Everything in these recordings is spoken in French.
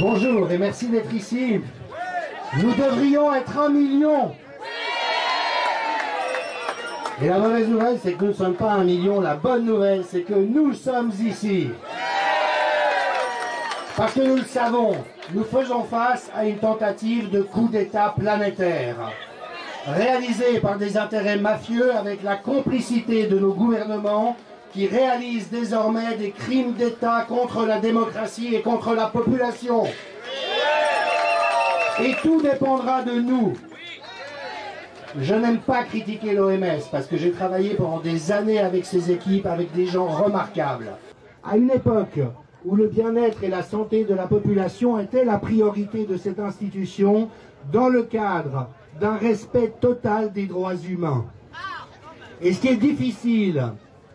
Bonjour et merci d'être ici. Nous devrions être 1 million. Et la mauvaise nouvelle, c'est que nous ne sommes pas 1 million. La bonne nouvelle, c'est que nous sommes ici. Parce que nous le savons, nous faisons face à une tentative de coup d'État planétaire, réalisée par des intérêts mafieux avec la complicité de nos gouvernements qui réalisent désormais des crimes d'État contre la démocratie et contre la population. Et tout dépendra de nous. Je n'aime pas critiquer l'OMS parce que j'ai travaillé pendant des années avec ces équipes, avec des gens remarquables. À une époque où le bien-être et la santé de la population étaient la priorité de cette institution dans le cadre d'un respect total des droits humains. Et ce qui est difficile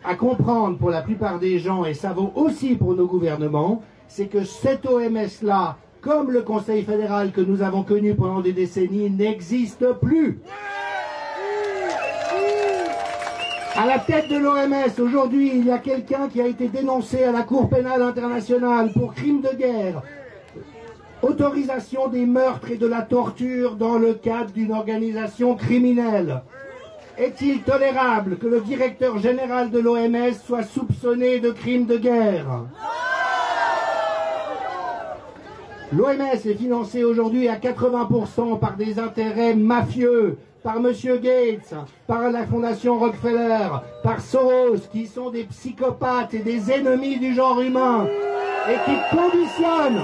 à comprendre pour la plupart des gens, et ça vaut aussi pour nos gouvernements, c'est que cette OMS-là, comme le Conseil fédéral que nous avons connu pendant des décennies, n'existe plus. À la tête de l'OMS, aujourd'hui, il y a quelqu'un qui a été dénoncé à la Cour pénale internationale pour crime de guerre, autorisation des meurtres et de la torture dans le cadre d'une organisation criminelle. Est-il tolérable que le directeur général de l'OMS soit soupçonné de crimes de guerre? L'OMS est financée aujourd'hui à 80% par des intérêts mafieux, par M. Gates, par la Fondation Rockefeller, par Soros, qui sont des psychopathes et des ennemis du genre humain, et qui conditionnent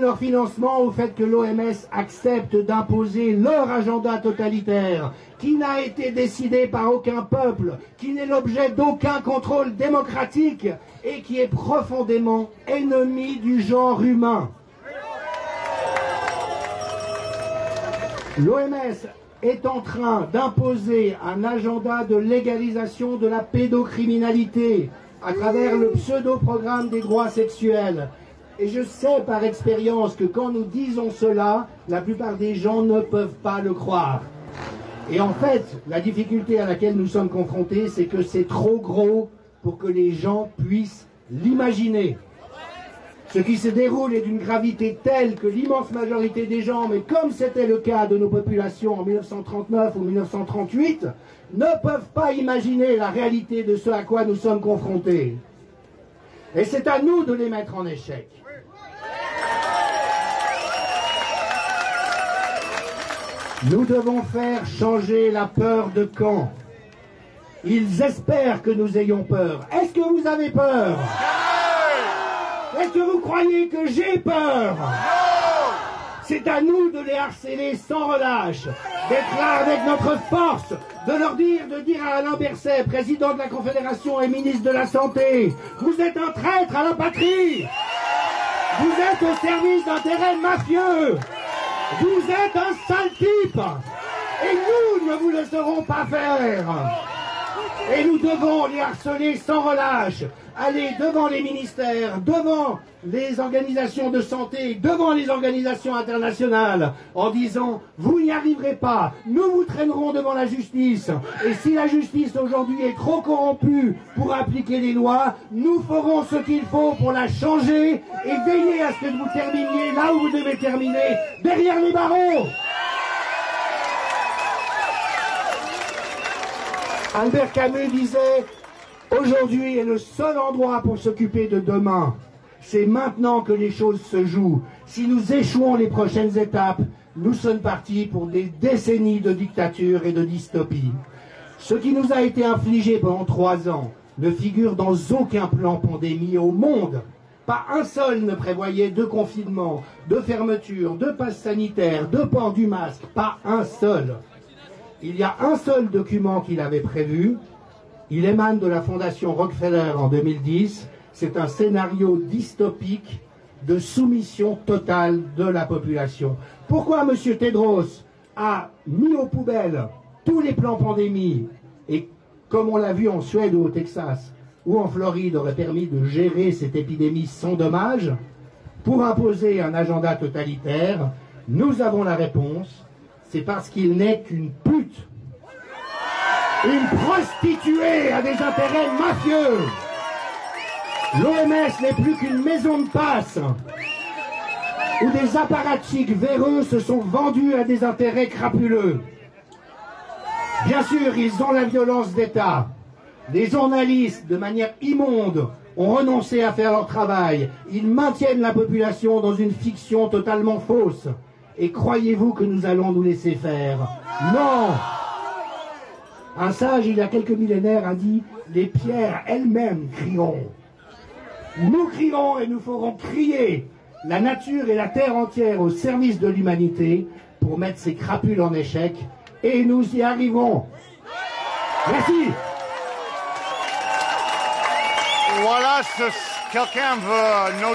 leur financement au fait que l'OMS accepte d'imposer leur agenda totalitaire, qui n'a été décidé par aucun peuple, qui n'est l'objet d'aucun contrôle démocratique et qui est profondément ennemi du genre humain. L'OMS est en train d'imposer un agenda de légalisation de la pédocriminalité à travers le pseudo-programme des droits sexuels. Et je sais par expérience que quand nous disons cela, la plupart des gens ne peuvent pas le croire. Et en fait, la difficulté à laquelle nous sommes confrontés, c'est que c'est trop gros pour que les gens puissent l'imaginer. Ce qui se déroule est d'une gravité telle que l'immense majorité des gens, mais comme c'était le cas de nos populations en 1939 ou 1938, ne peuvent pas imaginer la réalité de ce à quoi nous sommes confrontés. Et c'est à nous de les mettre en échec. Nous devons faire changer la peur de camp. Ils espèrent que nous ayons peur. Est-ce que vous avez peur? Est-ce que vous croyez que j'ai peur? C'est à nous de les harceler sans relâche, d'être là avec notre force, de dire à Alain Berset, président de la Confédération et ministre de la Santé, vous êtes un traître à la patrie, vous êtes au service d'intérêts mafieux, vous êtes un sale type, et nous ne vous laisserons pas faire. Et nous devons les harceler sans relâche, aller devant les ministères, devant les organisations de santé, devant les organisations internationales, en disant « Vous n'y arriverez pas, nous vous traînerons devant la justice, et si la justice aujourd'hui est trop corrompue pour appliquer les lois, nous ferons ce qu'il faut pour la changer et veiller à ce que vous terminiez là où vous devez terminer, derrière les barreaux !» Albert Camus disait « Aujourd'hui est le seul endroit pour s'occuper de demain. C'est maintenant que les choses se jouent. Si nous échouons les prochaines étapes, nous sommes partis pour des décennies de dictature et de dystopie. Ce qui nous a été infligé pendant 3 ans ne figure dans aucun plan pandémie au monde. Pas un seul ne prévoyait de confinement, de fermeture, de passe sanitaire, de port du masque. Pas un seul. Il y a un seul document qu'il avait prévu. Il émane de la Fondation Rockefeller en 2010. C'est un scénario dystopique de soumission totale de la population. Pourquoi M. Tedros a mis aux poubelles tous les plans pandémie et, comme on l'a vu en Suède ou au Texas ou en Floride, aurait permis de gérer cette épidémie sans dommage, pour imposer un agenda totalitaire? Nous avons la réponse. C'est parce qu'il n'est qu'une pute, une prostituée à des intérêts mafieux. L'OMS n'est plus qu'une maison de passe où des apparatchiks véreux se sont vendus à des intérêts crapuleux. Bien sûr, ils ont la violence d'État. Les journalistes, de manière immonde, ont renoncé à faire leur travail. Ils maintiennent la population dans une fiction totalement fausse. Et croyez-vous que nous allons nous laisser faire? Non! Un sage, il y a quelques millénaires, a dit « Les pierres elles-mêmes crieront ». Nous crierons et nous ferons crier la nature et la terre entière au service de l'humanité pour mettre ces crapules en échec. Et nous y arriverons. Merci. Voilà, quelqu'un veut